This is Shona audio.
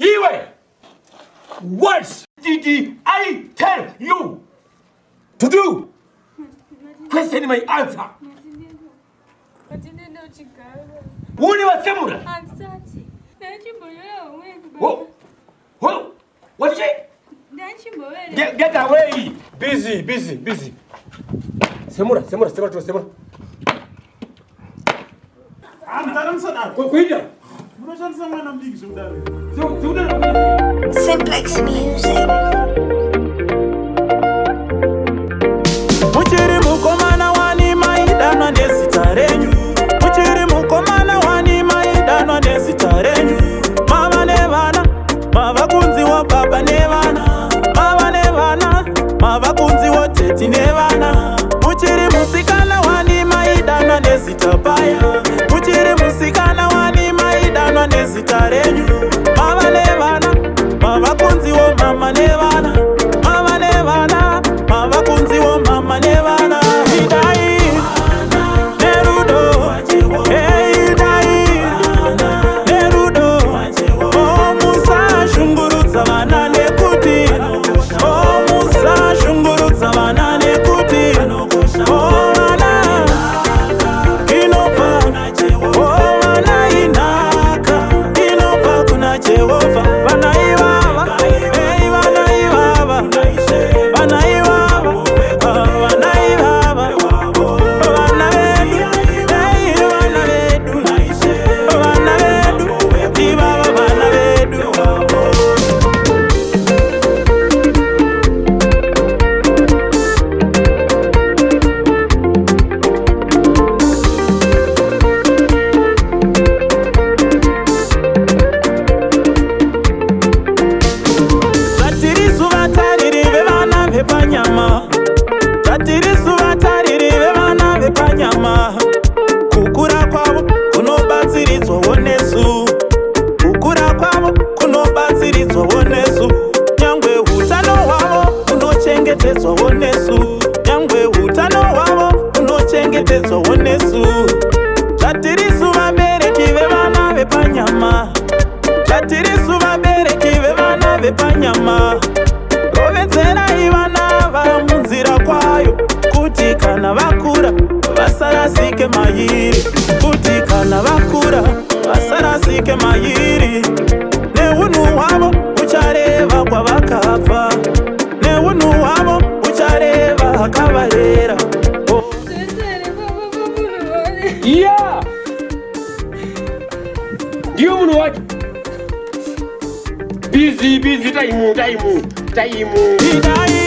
Iwe, what did I tell you to do? Question my answer. Uni wa semura. Whoa. What is it? Get away. Busy. Semura. Kuida. Simplex Music. Muchiri mukomana wani maidano nesitarenyu. Muchiri mukomana wani maidano nesitarenyu. Mama nevana, mavakunzi wo baba nevana. Mama nevana, mavakunzi wo teti nevana. Muchiri musikana wani maidano nesitapaya. Muchiri musikana wani maidano nesitarenyu. Mama nevana, mavakunzi wo mama nevana. Mama nevana, mavakunzi wo mama nevana. Idai Nerudo, hey idai Nerudo. Oh Musa shungurutsa vana nekuti. Oh Musa shungurutsa vana nekuti. Oh vana inobva. Oh vana inaka inobva kuna Jehova. Vana ivava, hey vana ivava. Vana ivava, vana ivava. Vana vedu, hey vana vedu. Vana vedu, ivava vana vedu. Zvatirisu vatariri vevana vepanyama. Zvatirisu vatariri vevana vepanyama. Kukura kwavo kunobatsiridzwawo nesu. Kukura kwavo kunobatsiridzwawo nesu. Nyangwe hutano hwavo hunochengetedzwawo nesu. Nyangwe hutano hwavo hunochengetedzwawo nesu. Zvatirisu vabereki vevana vepanyama. Zvatirisu vabereki vevana vepanyama. Rovedzerai vana vamunzira kwayo, kuti kana vakura vasarasike mairi. Kuti kana vakura vasarasike mairi. Neunhu hwavo uchareva kwavakabva. Neunhu hwavo uchareva akavarera. Yeah. Ndio munhu wacho. Busy time. Idai